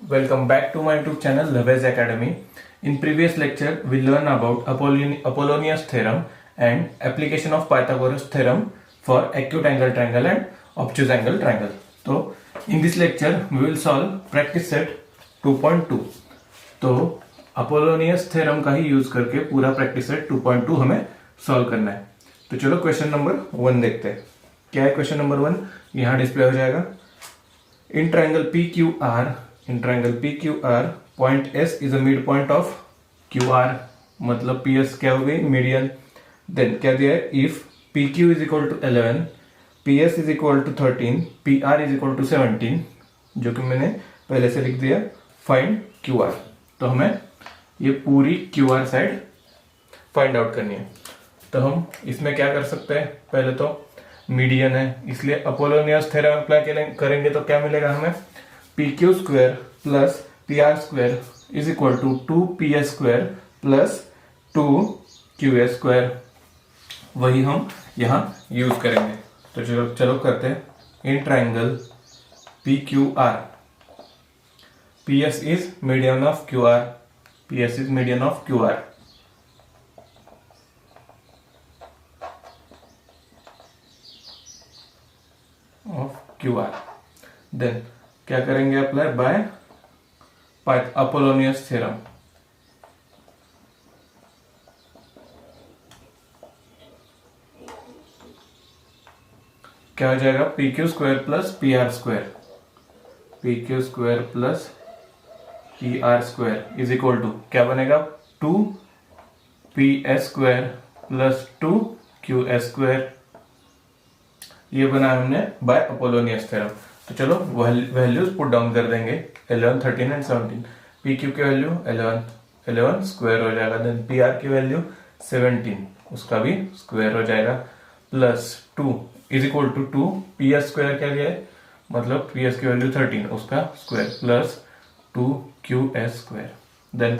Welcome back to my YouTube channel Lavez Academy. In previous lecture, we learned about Apollonius theorem and application of Pythagoras theorem for acute angle triangle and obtuse angle triangle. So, in this lecture, we will solve practice set 2.2. तो Apollonius theorem का ही use करके पूरा practice set 2.2 हमें solve करना है. तो चलो question number 1 देखते हैं. क्या है क्वेश्चन नंबर 1? यहाँ डिस्प्ले हो जाएगा. In triangle P Q R point S is a mid point of Q R. मतलब पी एस क्या हो गई? मीडियन. देन क्या दिया है? If P Q is equal to 11, P S is equal to 13, P R is equal to 17, जो कि मैंने पहले से लिख दिया. Find Q R. तो हमें ये पूरी Q R side find out करनी है. तो हम इसमें क्या कर सकते हैं? पहले तो मीडियन है, इसलिए अपोलोनियस थ्योरम अप्लाई करेंगे तो क्या मिलेगा हमें? P Q square plus P R square is equal to 2 square plus 2 square. वही हम यहाँ यूज करेंगे. तो चलो करते हैं. In triangle P Q R, P S is median of Q R. PS is median of QR. Of QR. Then क्या करेंगे? Apply by Apollonius theorem. क्या हो जाएगा? P Q square plus P R square, P Q square plus P R square is equal to क्या बनेगा? 2 square plus 2 square. ये बना हमने बाय अपोलोनियस थ्योरम. तो चलो वैल्यूज पुट डाउन कर देंगे. 11, 13 एंड 17. पी क्यू की वैल्यू 11 स्क्वायर हो जाएगा. देन पी आर की वैल्यू 17, उसका भी स्क्वायर हो जाएगा. Plus 2 is equal to 2 P S square क्या लिया है? मतलब पी एस की वैल्यू 13, उसका स्क्वायर प्लस 2 स्क्वायर. देन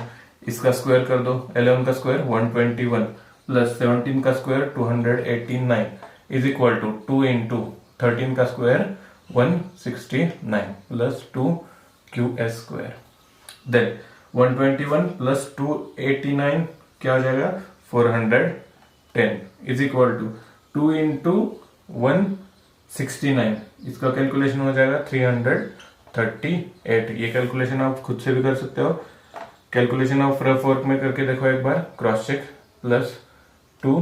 इसका स्क्वायर कर दो. 11 का स्क्वायर 121 प्लस 17 का square 289 is equal to 2 into 13 का square 169 plus 2 square. Then 121 plus 289 क्या हो जाएगा? 410 इज इक्वल टू 2 इंटू 169. इसका कैलकुलेशन हो जाएगा 338. ये कैलकुलेशन आप खुद से भी कर सकते हो. कैलकुलेशन ऑफ रफ वर्क में करके देखो एक बार, cross check. Plus 2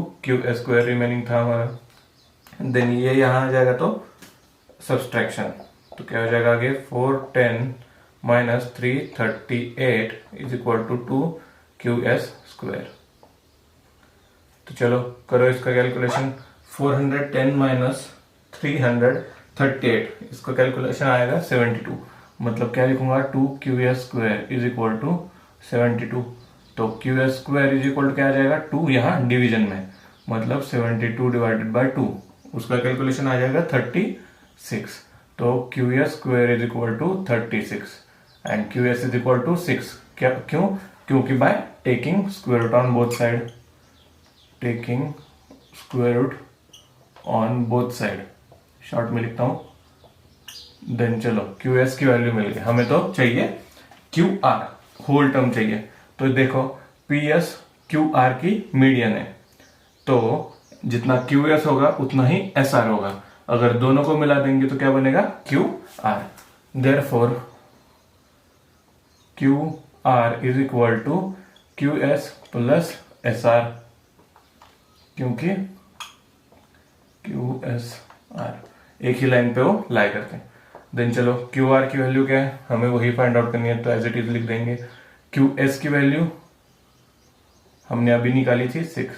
square remaining था हमारा. देन ये यहां आ जाएगा तो सब्सट्रैक्शन. तो क्या हो जाएगा आगे? 410 minus 338 is equal to 2 square. तो चलो करो इसका कैलकुलेशन. 410 माइनस 338, इसका कैलकुलेशन आएगा 72. मतलब क्या लिखूंगा? 2 स्क्वायर इज इक्वल टू 72. तो Q square is equal to क्या आ जाएगा? 2 यहाँ डिवीजन में, मतलब 72 डिवाइडेड बाय 2, उसका कैलकुलेशन आ जाएगा 36. तो Q square is equal to 36 and Q S is equal to 6. क्या? क्यों? क्योंकि by taking square root on both side, taking square root on both side. Short में लिखता हूं. देन चलो क्यू एस की वैल्यू मिल गई. हमें तो चाहिए क्यू आर, होल टर्म चाहिए. तो देखो पी एस क्यू आर की मीडियन है, तो जितना क्यू एस होगा उतना ही एस आर होगा. अगर दोनों को मिला देंगे तो क्या बनेगा? Q R. Therefore Q R is equal to Q S plus S R, क्योंकि क्यू एस आर एक ही लाइन पे वो लाई करते हैं. देन चलो क्यू आर की वैल्यू क्या है? हमें वही फाइंड आउट करनी है, तो एज इट इज लिख देंगे. क्यू एस की वैल्यू हमने अभी निकाली थी 6.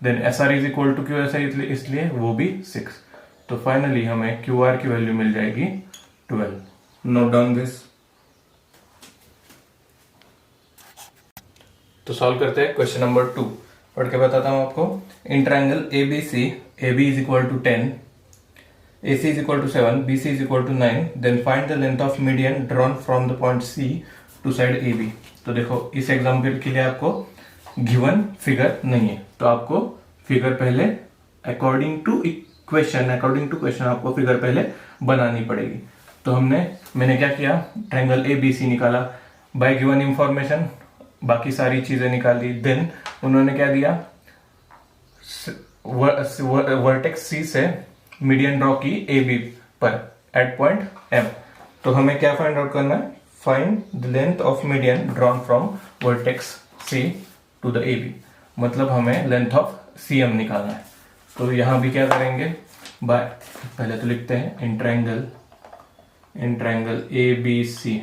Then S R is equal to Q S है, इसलिए वो भी 6. तो फाइनली हमें क्यू आर की वैल्यू मिल जाएगी 12. Note down this. तो सॉल्व करते हैं क्वेश्चन नंबर 2. पढ़ के बताता हूं आपको. In triangle A B C, AB is equal to 10, AC is equal to 7, BC is equal to 9, then find the length of median drawn from the point C to side AB. तो देखो इस example के लिए आपको गिवन फिगर नहीं है, तो आपको फिगर पहले अकॉर्डिंग टू क्वेश्चन आपको फिगर पहले बनानी पड़ेगी. तो मैंने क्या किया, ट्रायंगल ए बी सी निकाला बाय गिवन इंफॉर्मेशन, बाकी सारी चीजें निकाली। देन उन्होंने क्या दिया, वर्टेक्स सी से मीडियन ड्रॉ की ए बी पर एट पॉइंट एम। तो हमें क्या फाइंड आउट करना है, find the length of median drawn from vertex C to the A B, मतलब हमें लेंथ ऑफ सी एम निकालना है। तो यहां भी क्या करेंगे, बाय पहले तो लिखते हैं in triangle A B C,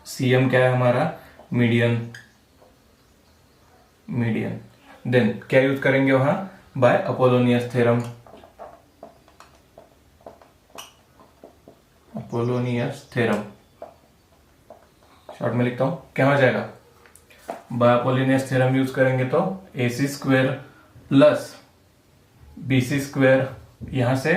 C M क्या है हमारा, मीडियन। देन क्या यूज करेंगे वहां, बाय अपोलोनियस थ्योरम, शॉर्ट में लिखता हूं, क्या हो जाएगा, बाय अपोलोनियस थ्योरम यूज करेंगे तो A C square plus B C square, यहां से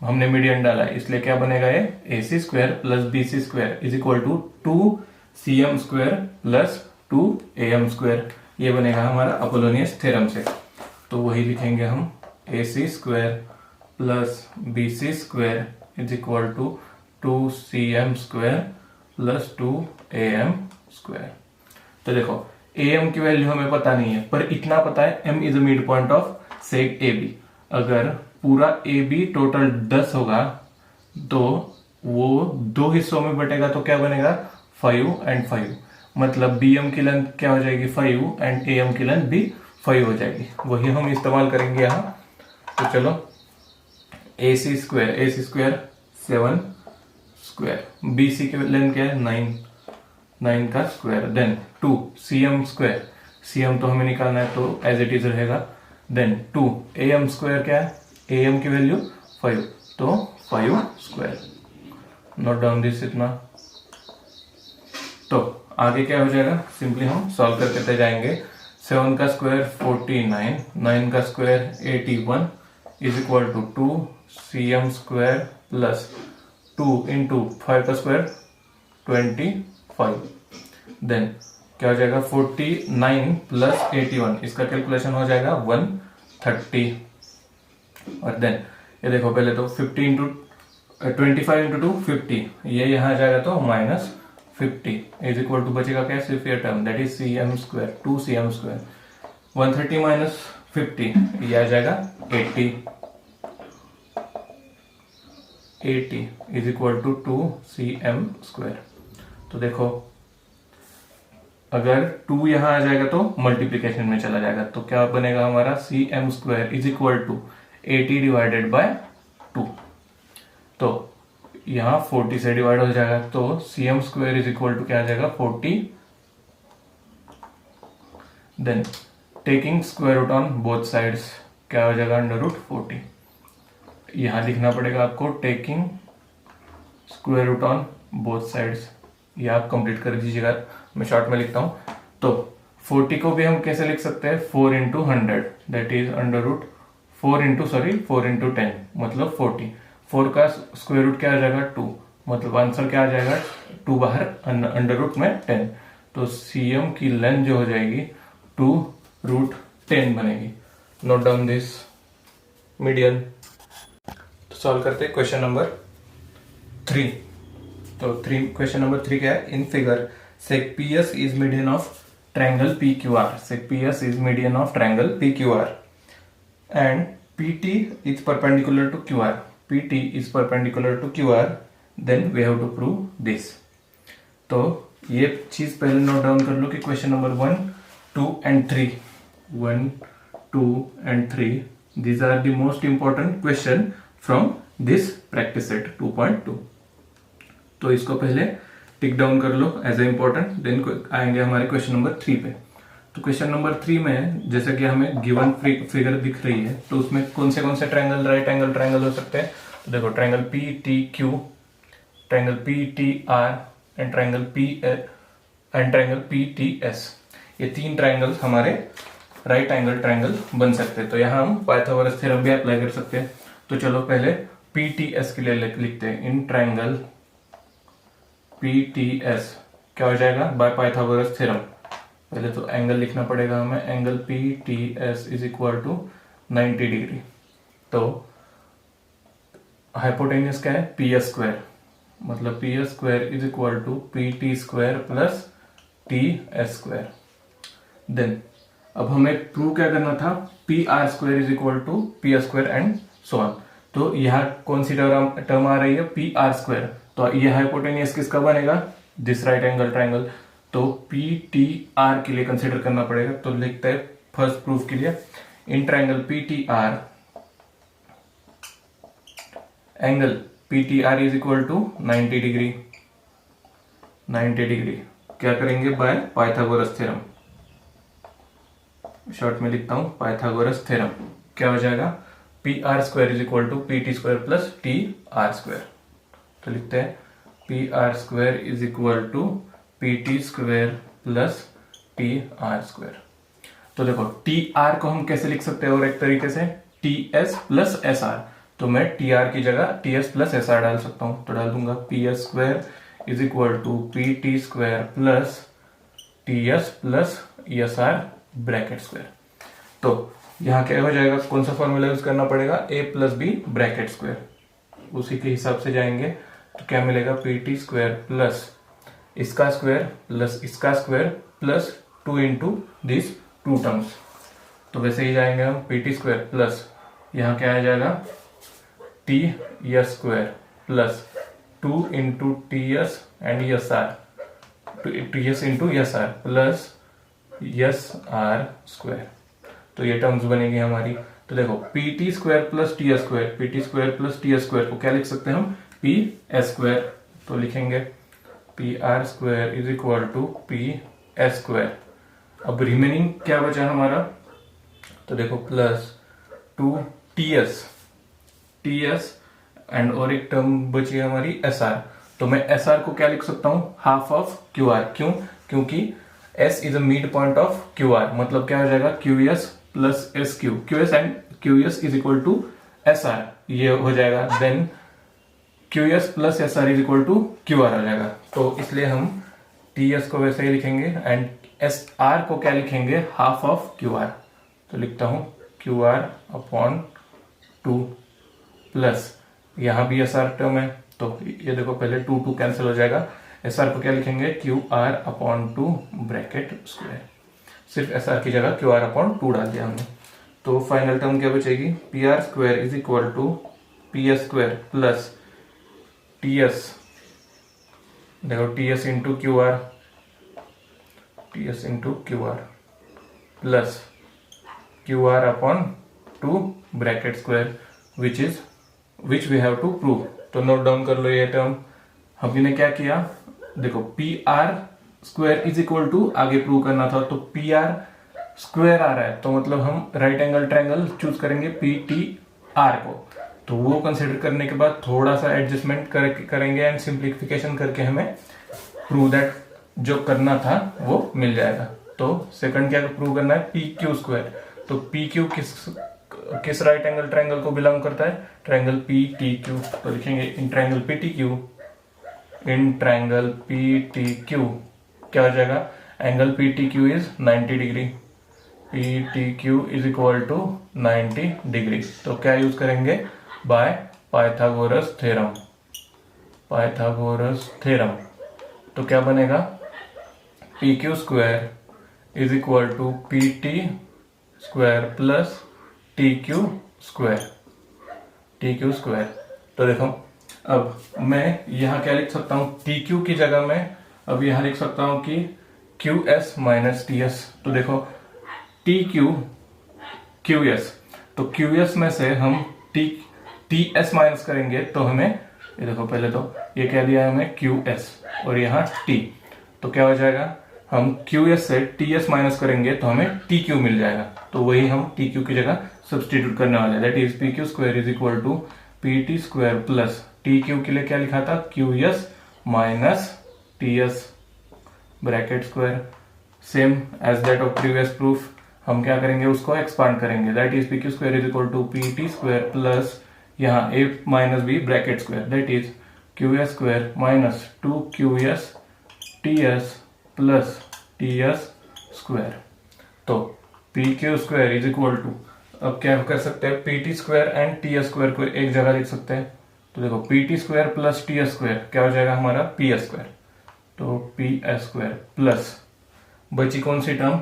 हमने मीडियन डाला है इसलिए क्या बनेगा, ये A C square plus B C square is equal to 2cm square plus 2am square, ये बनेगा हमारा अपोलोनियस थ्योरम से। तो वही लिखेंगे हम, A C square plus B C square is equal to 2cm square plus 2am square. तो देखो am की वैल्यू हमें पता नहीं है, पर इतना पता है m is a mid point of सेग AB। अगर पूरा AB टोटल 10 होगा तो वो दो हिस्सों में बटेगा, तो क्या बनेगा 5 and 5, मतलब BM की लेंथ क्या हो जाएगी 5 एंड AM की लेंथ भी 5 हो जाएगी। वही हम इस्तेमाल करेंगे यहाँ। तो चलो AC स्क्वायर 7 स्क्वायर, BC की लेंथ क्या है 9 का square, then 2cm square, cm तो हमें निकालना है तो एज इट इज रहेगा। देन 2am स्क्वायर क्या है, am की वैल्यू 5, तो 5 स्क्वायर। नोट डाउन दिस इतना। तो आगे क्या हो जाएगा, सिंपली हम सॉल्व करते जाएंगे। 7 का स्क्वायर 49, 9 का square 81 is equal to 2cm square plus 2 into 5 का स्क्वायर 25। देन क्या हो जाएगा 49 प्लस 81, इसका कैलकुलेशन हो जाएगा 130। और देन ये देखो पहले तो 50 इंटू 25 इंटू 2 50, ये यहाँ आ जाएगा तो माइनस 50 इज इक्वल टू बचेगा क्या, सिर्फ ये term that is cm square 2cm square, 130 minus 50 ये आ जाएगा 80 is equal to 2cm square. तो देखो अगर 2 यहां आ जाएगा तो मल्टीप्लीकेशन में चला जाएगा, तो क्या बनेगा हमारा cm square is equal to 80 divided by 2। तो यहां 40 से डिवाइड हो जाएगा, तो cm square is equal to क्या आ जाएगा 40। Then taking square root on both sides क्या हो जाएगा अंडर रूट 40। यहां लिखना पड़ेगा आपको taking square root on both sides, ये आप कंप्लीट कर दीजिएगा, मैं शॉर्ट में लिखता हूं। तो 40 को भी हम कैसे लिख सकते हैं, 4 into 100 that is under root 4 into 10 मतलब 40। 4 का स्क्वायर रूट क्या आ जाएगा 2, मतलब आंसर क्या आ जाएगा 2 बाहर अंडर रूट में 10। तो cm की लेंथ जो हो जाएगी 2√10 बनेगी। Note down this median. तो सॉल्व करते हैं क्वेश्चन नंबर 3। तो क्वेश्चन नंबर 3 क्या है, in figure sec PS is median of triangle PQR. Sec PS is median of triangle PQR and PT is perpendicular to QR. PT is perpendicular to QR. Then we have to prove this. तो ये चीज पहले note down कर लो कि question number 1, 2 and 3, 1, 2 and 3 these are the most important question from this practice set 2.2. तो इसको पहले टिक down कर लो एज ए इंपॉर्टेंट, देन आएंगे हमारे क्वेश्चन नंबर 3 पे। तो क्वेश्चन नंबर 3 में जैसा कि हमें गिवन फिगर दिख रही है, तो उसमें कौन से ट्रायंगल राइट एंगल ट्रायंगल हो सकते हैं। तो देखो triangle PTQ, triangle PTR and triangle PTS, ये 3 ट्रायंगल्स हमारे राइट एंगल ट्रायंगल बन सकते हैं। तो यहाँ हम पाइथागोरस थ्योरम भी अप्लाई कर सकते हैं। तो चलो पहले PTS के लिए लिखते हैं, इन ट्रायंगल PTS क्या हो जाएगा बाय पाइथागोरस थ्योरम। पहले तो एंगल लिखना पड़ेगा हमें, angle PTS is equal to 90 degree. तो हाइपोटेन्यूस क्या है PS स्क्वायर, मतलब P S square is equal to P T square plus T S square. Then अब हमें प्रूव क्या करना था, P R square is equal to P S square and so on. तो यहाँ कौन सी टर्म आ रही है, पी आर स्क्वायर। तो यह हाइपोटेनियस किसका बनेगा, दिस राइट एंगल ट्राइंगल। तो पी टी आर के लिए कंसिडर करना पड़ेगा। तो लिखते हैं फर्स्ट प्रूफ के लिए, in triangle P T R angle P T R is equal to 90 degree. 90 degree क्या करेंगे, बाय पाइथागोरस थ्योरम। शॉर्ट में लिखता हूं पाइथागोरस थ्योरम। क्या हो जाएगा, P R square is equal to P T square plus T R square. तो लिखते हैं P R square is equal to P T square plus T R square. तो देखो टी आर को हम कैसे लिख सकते हैं, और एक तरीके से T S plus S R. तो मैं टी आर की जगह T S plus S R डाल सकता हूं। तो डाल दूंगा P S square is equal to P T square plus T S plus S R bracket square. तो यहाँ क्या हो जाएगा, कौन सा फॉर्मूला यूज करना पड़ेगा, a plus B bracket square. उसी के हिसाब से जाएंगे तो क्या मिलेगा, पी टी स्क्वायर प्लस इसका स्क्वायर प्लस इसका square plus 2 into this two terms. तो वैसे ही जाएंगे हम, पी टी स्क्वायर प्लस यहाँ क्या आ जाएगा, T S square plus 2 into T S and S R, T S into S R plus S are square. तो ये टर्म्स बनेगी हमारी। तो देखो P T square plus T S square, P T square plus T S square को क्या लिख सकते हैं हम, पी एस स्क्वायर। तो लिखेंगे P R square is equal to P S square. अब रिमेनिंग क्या बचा हमारा, तो देखो प्लस 2 टी एस एंड और एक टर्म बची है हमारी एस आर। तो मैं एस आर को क्या लिख सकता हूं, हाफ ऑफ क्यू आर। क्यों, क्योंकि S is a mid point of Q R. मतलब क्या हो जाएगा, Q S plus S Q, Q S and Q S is equal to S R, ये हो जाएगा। Then Q S plus S R is equal to Q R हो जाएगा। तो इसलिए हम टी एस को वैसे ही लिखेंगे एंड एस आर को क्या लिखेंगे, हाफ ऑफ क्यू आर। तो लिखता हूं क्यू आर अपॉन 2 प्लस यहां भी एस आर टर्म है। तो ये देखो पहले 2 2 कैंसिल हो जाएगा। एस आर को क्या लिखेंगे, Q R upon 2 bracket square. सिर्फ एस आर की जगह क्यू आर अपॉन 2 डाल दिया हमने। तो फाइनल टर्म क्या बचेगी, P R square is equal to P S square plus T S, देखो T S into Q R, T S into Q R plus Q R upon 2 bracket square which we have to prove. तो note down कर लो ये term. हमने क्या किया, देखो P R square is equal to आगे प्रूव करना था, तो पी आर स्क्वायर आ रहा है तो मतलब हम राइट एंगल ट्रायंगल चूज करेंगे पी टी आर को। तो वो कंसिडर करने के बाद थोड़ा सा एडजस्टमेंट करेंगे एंड सिंप्लीफिकेशन करके हमें प्रूव दैट जो करना था वो मिल जाएगा। तो सेकंड क्या प्रूव करना है, पी क्यू स्क्वायर। तो पी क्यू किस राइट एंगल ट्रायंगल को बिलोंग करता है, ट्रायंगल पी टी क्यू। तो लिखेंगे in triangle P T Q, in triangle P T Q क्या हो जाएगा, angle P T Q is 90 degree, P T Q is equal to 90 degree. तो क्या यूज करेंगे, by Pythagoras theorem, Pythagoras theorem. तो क्या बनेगा, P Q square is equal to P T square plus T Q square, T Q square. तो देखो अब मैं यहां क्या लिख सकता हूं, टी क्यू की जगह में अब यहां लिख सकता हूं कि Q S minus T S. तो देखो टी क्यू क्यू एस, तो क्यू एस में से हम टी एस माइनस करेंगे तो हमें ये देखो पहले तो ये क्या दिया है हमें क्यू एस और यहाँ टी। तो क्या हो जाएगा, हम क्यू एस से टी एस माइनस करेंगे तो हमें टी क्यू मिल जाएगा। तो वही हम टी क्यू की जगह सब्सटीट्यूट करने वाले हैं। That is P Q square is equal to P T square plus T Q के लिए क्या लिखा था, Q S minus T S bracket square. Same as that of previous proof, हम क्या करेंगे उसको एक्सपांड करेंगे। That is P Q square is equal to P T square plus यहाँ A minus B bracket square. That is Q S square minus 2 Q S T S plus T S square. तो P Q square is equal to, अब क्या कर सकते हैं, P T square and T S square को एक जगह लिख सकते हैं। तो देखो P T square plus T S square क्या हो जाएगा हमारा पी एस स्क्वायर, तो पी एस स्क्वायर प्लस बची कौन सी term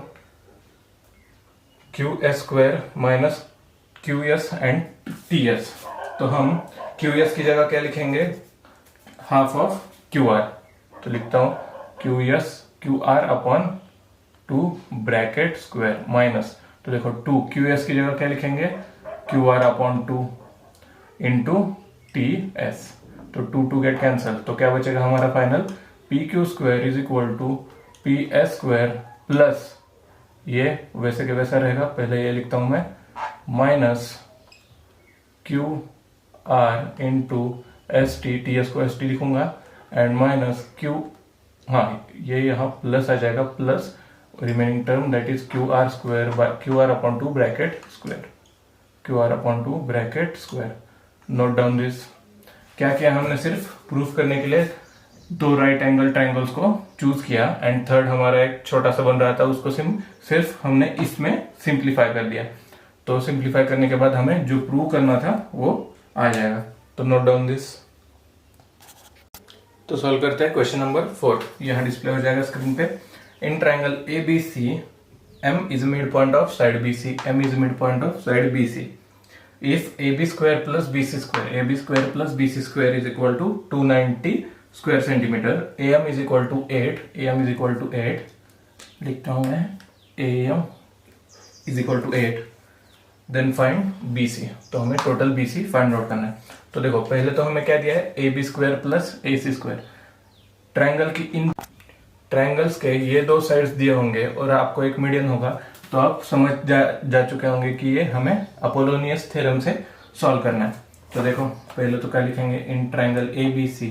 Q S square minus Q S and T S. तो हम क्यू एस की जगह क्या लिखेंगे, हाफ ऑफ क्यू आर, तो लिखता हूं Q S Q R upon 2 bracket square minus, तो देखो 2 क्यू एस की जगह क्या लिखेंगे Q R upon 2 into T S, तो 2 गेट कैंसल, तो क्या बचेगा हमारा final P Q square is equal to P S square plus ये वैसे के वैसा रहेगा, पहले ये लिखता हूं मैं minus Q R into S T, T S को एस टी लिखूंगा एंड माइनस क्यू, हाँ ये यहाँ प्लस आ जाएगा plus remaining term that is Q R square by Q R upon 2 bracket square, Q R upon 2 bracket square. Note down this. क्या किया हमने, सिर्फ प्रूफ करने के लिए 2 राइट एंगल ट्राइंगल्स को चूज किया एंड थर्ड हमारा एक छोटा सा बन रहा था उसको सिर्फ हमने इसमें सिंप्लीफाई कर दिया, तो सिंप्लीफाई करने के बाद हमें जो प्रूव करना था वो आ जाएगा। तो नोट डाउन दिस। तो सॉल्व करते हैं क्वेश्चन नंबर 4, यहाँ डिस्प्ले हो जाएगा स्क्रीन पे। इन triangle ABC M is mid point of side BC, M is mid point of side BC. If AB square plus BC square, AB square plus BC square is equal to 290 square centimeter, AM is equal to 8, AM is equal to 8, लिखता हूं मैं AM is equal to 8, then find BC। तो हमें total BC find out करना है। तो देखो पहले तो हमें क्या दिया है AB square plus AC square, triangle की इन ट्राइंगल्स के ये 2 साइड्स दिए होंगे और आपको एक मीडियन होगा, तो आप समझ जा चुके होंगे कि ये हमें अपोलोनियस थ्योरम से सॉल्व करना है। तो देखो पहले तो क्या लिखेंगे, in triangle ABC,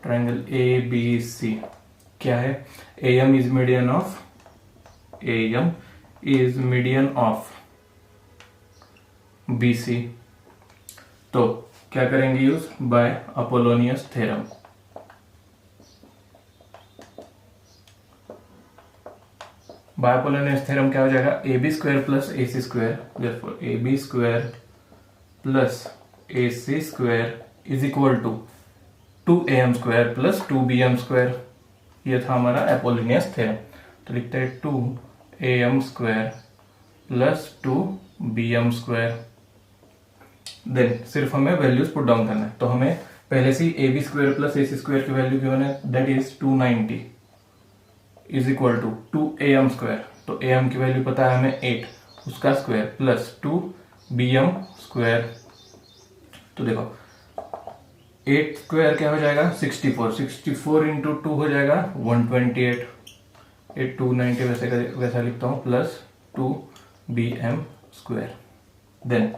triangle ABC क्या है, AM is median of, AM is median of BC, तो क्या करेंगे use by Apollonius theorem. By Apollonius theorem क्या हो जाएगा, AB square plus AC square, therefore AB square plus AC square is equal to 2AM square plus 2BM square, ये था हमारा Apollonius theorem. तो लिखते हैं 2AM square plus 2BM square, then सिर्फ हमें वैल्यूज पुट डाउन करना है। तो हमें पहले से AB square plus AC square की वैल्यू गिवन है that is 290 is equal to 2AM square, तो AM की वैल्यू पता है हमें 8, उसका स्क्वायर प्लस 2BM स्क्वायर, तो देखो 8 स्क्वायर क्या हो जाएगा 64, 64 इंटू 2 हो जाएगा 128, 290 वैसा लिखता हूं प्लस 2BM स्क्वायर, देन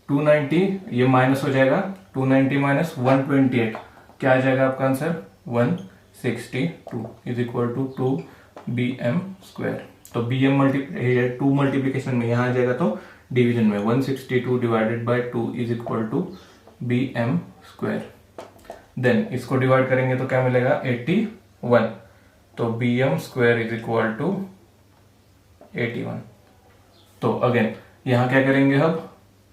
290 ये माइनस हो जाएगा, 290 माइनस 128 क्या आ जाएगा आपका answer 162 is equal to 2BM square. तो BM 2 मल्टीप्लीकेशन में यहाँ आ जाएगा, तो डिवीजन में 162 divided by 2 is equal to BM square, then इसको डिवाइड करेंगे तो क्या मिलेगा 81, तो BM square is equal to 81। तो अगेन यहाँ क्या करेंगे अब,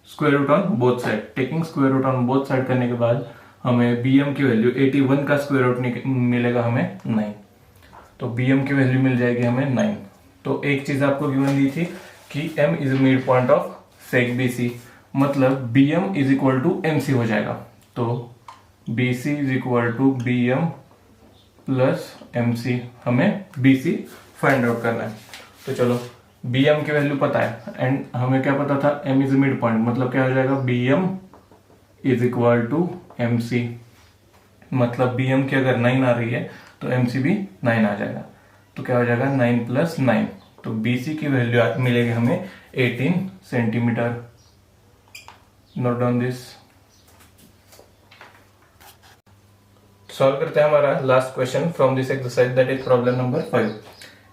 square root on both side, taking square root on both side करने के बाद हमें BM की वैल्यू 81 का स्क्वायर रूट मिलेगा हमें 9, तो BM की वैल्यू मिल जाएगी हमें 9। तो एक चीज आपको गिवन दी थी कि M is mid point of seg BC, मतलब BM is equal to MC हो जाएगा, तो BC is equal to BM plus MC, हमें BC फाइंड आउट करना है। तो चलो BM की वैल्यू पता है एंड हमें क्या पता था M इज मिड पॉइंट, मतलब क्या हो जाएगा BM is equal to MC, मतलब BM की अगर 9 आ रही है तो MC भी 9 आ जाएगा, तो क्या हो जाएगा 9 प्लस 9, तो BC की वैल्यू मिलेगी हमें 18 centimetre. Note down this. Solve करते हैं हमारा last question from this exercise that is problem number 5।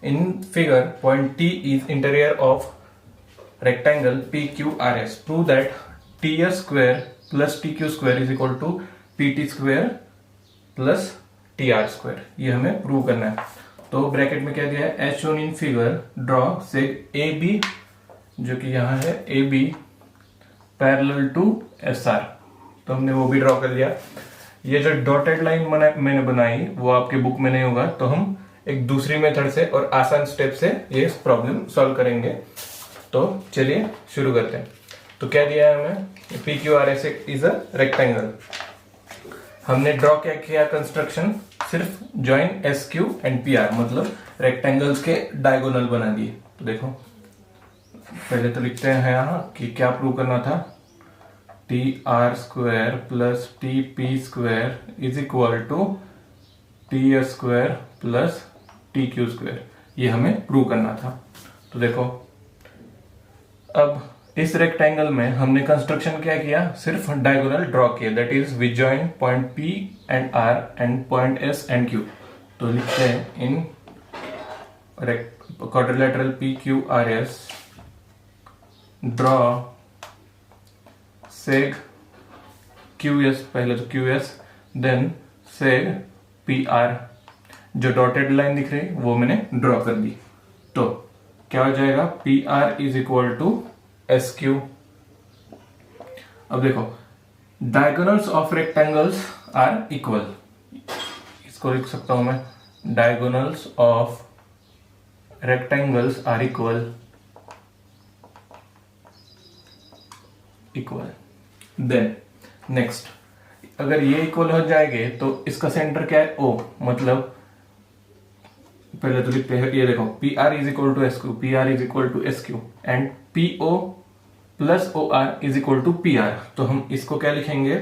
In figure point T is interior of rectangle PQRS, prove that TS square plus TQ square is equal to PT square plus TR square, ये हमें prove करना है। तो bracket में क्या दिया है, as shown in figure draw seg AB, जो कि यहाँ है AB पैरेलल टू SR, तो तो हमने वो भी ड्रॉ कर लिया। ये जो डॉटेड लाइन मैंने बनाई वो आपके बुक में नहीं होगा, तो हम एक दूसरी मेथड से और आसान स्टेप से ये प्रॉब्लम सॉल्व करेंगे। तो चलिए शुरू करते हैं। तो क्या दिया है हमें, P Q R S is a rectangle. हमने ड्रॉ क्या किया कंस्ट्रक्शन, सिर्फ join us Q and P R, मतलब रेक्टेंगल्स के डायगोनल बना दिए। तो देखो पहले तो लिखते हैं यहाँ कि क्या प्रूव करना था, T R square plus T P square is equal to T S square plus T Q square, ये हमें प्रूव करना था। तो देखो अब इस रेक्टेंगल में हमने कंस्ट्रक्शन क्या किया, सिर्फ डायगोनल ड्रॉ किया, that is we join point P and R and point S and Q. तो लिखते हैं in quadrilateral P Q R S draw seg Q S, पहले तो Q S then seg P R. जो dotted line दिख रही वो मैंने ड्रॉ कर दी। तो क्या हो जाएगा, P R is equal to S Q. अब देखो diagonals of rectangles are equal, इसको लिख सकता हूं मैं, diagonals of rectangles are equal then next, अगर ये इक्वल हो जाएंगे तो इसका सेंटर क्या है, ओ, मतलब पहले तो लिखते हैं, ये देखो P R is equal to S Q, P R is equal to S Q and P O plus O R is equal to P R. तो हम इसको क्या लिखेंगे,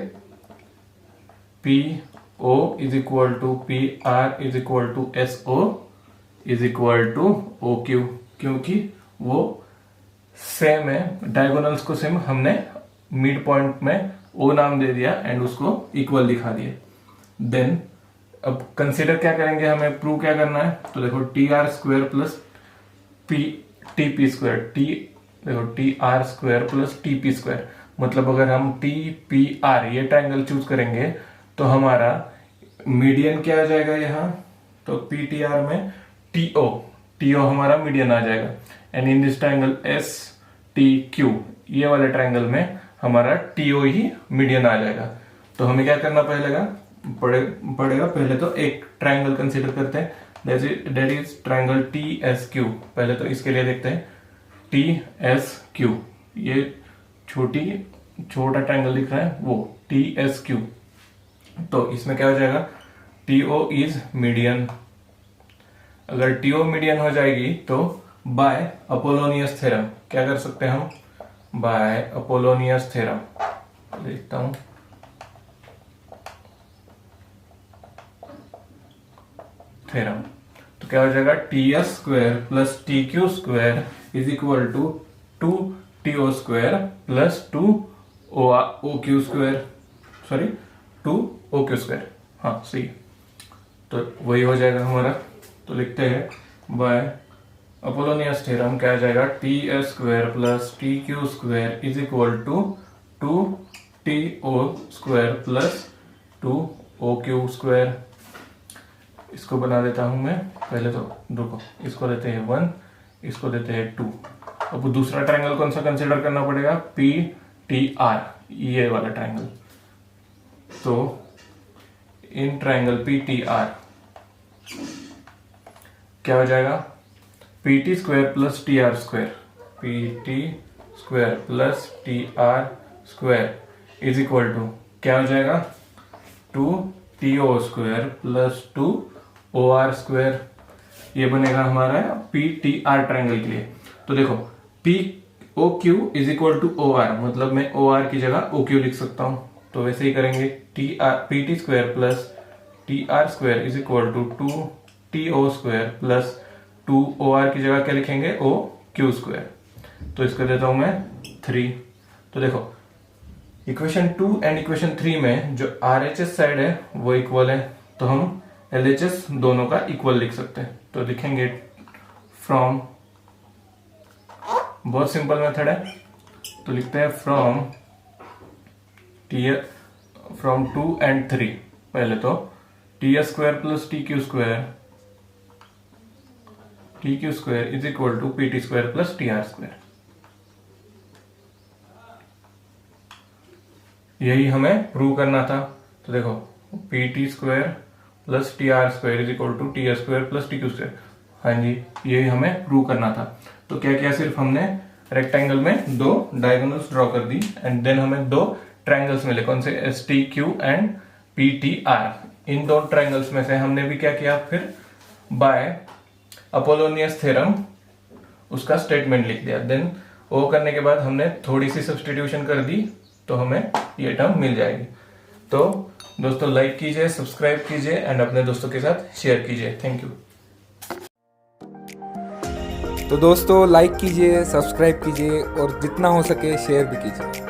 P O is equal to P R is equal to S O is equal to O Q, क्योंकि वो same है, diagonals को same, हमने मिड पॉइंट में ओ नाम दे दिया एंड उसको इक्वल दिखा दिया। देन अब कंसीडर क्या करेंगे, हमें प्रूव क्या करना है। तो देखो T R square plus P T P square, टी देखो T R square plus T P square, मतलब अगर हम टी पी आर ये ट्रायंगल चूज करेंगे तो हमारा मीडियन क्या आ जाएगा यहाँ, तो पी टी आर में टी ओ हमारा मीडियन आ जाएगा and in this triangle S T Q, ये वाले ट्रायंगल में हमारा टी ओ ही मीडियन आ जाएगा। तो हमें क्या करना पड़ेगा, पहले तो एक ट्रायंगल कंसीडर करते हैं, that is triangle T S Q. पहले तो इसके लिए देखते हैं टी एस क्यू, ये छोटा ट्रायंगल दिख रहा है वो टी एस क्यू। तो इसमें क्या हो जाएगा, टी ओ इज मीडियन। अगर टी ओ मीडियन हो जाएगी तो बाय अपोलोनियस थ्योरम क्या कर सकते हैं हम, बाय अपोलोनियस थ्योरम, लिखता हूं थ्योरम। तो क्या हो जाएगा, T S square plus T Q square is equal to two T O square plus two O Q square, sorry two O Q square, हाँ सही। तो वही हो जाएगा हमारा। तो लिखते हैं बाय अपोलोनियस थ्योरम क्या आ जाएगा, T S square plus T Q square is equal to two T O square plus two O Q square. इसको बना देता हूं मैं, पहले तो रुको, इसको देते हैं 1, इसको देते हैं 2। अब दूसरा ट्रायंगल कौन सा कंसीडर करना पड़ेगा, पी टी आर, ये वाला ट्रायंगल। तो in triangle P T R क्या हो जाएगा, P T square plus T R square, P T square plus T R square is equal to क्या हो जाएगा, two T O square plus two O R square. ये बनेगा हमारा P T are triangle के लिए। तो देखो P O Q is equal to O R, मतलब मैं ओ आर की जगह ओ क्यू लिख सकता हूं। तो वैसे ही करेंगे, T R P T square plus T R square is equal to two T O square plus two O R की जगह क्या लिखेंगे, ओ क्यू स्क्वायर। तो इसको देता हूं मैं 3। तो देखो इक्वेशन 2 एंड इक्वेशन 3 में जो आर एच एस साइड है वो इक्वल है, तो हम एल एच एस दोनों का इक्वल लिख सकते हैं। तो लिखेंगे फ्रॉम, बहुत सिंपल मेथड है, तो लिखते हैं फ्रॉम 2 एंड 3। पहले तो T S square plus T Q square is equal to P T square plus T R square. यही हमें प्रूव करना था। तो देखो P T square plus T R square is equal to T R square plus T Q square. हाँ जी, यही हमें प्रूव करना था। तो क्या किया, सिर्फ हमने रेक्टेंगल में दो डायगोनल्स ड्रॉ कर दी एंड देन हमें दो ट्रायंगल्स मिले, कौन से, S T Q and P T R. इन दो ट्रायंगल्स में से हमने भी क्या किया, फिर बाय अपोलोनियस थ्योरम उसका स्टेटमेंट लिख दिया। देन वो करने के बाद हमने थोड़ी सी सब्सटीट्यूशन कर दी तो हमें ये टर्म मिल जाएगी। तो दोस्तों लाइक कीजिए, सब्सक्राइब कीजिए एंड अपने दोस्तों के साथ शेयर कीजिए। Thank you. तो दोस्तों लाइक कीजिए, सब्सक्राइब कीजिए और जितना हो सके शेयर भी कीजिए।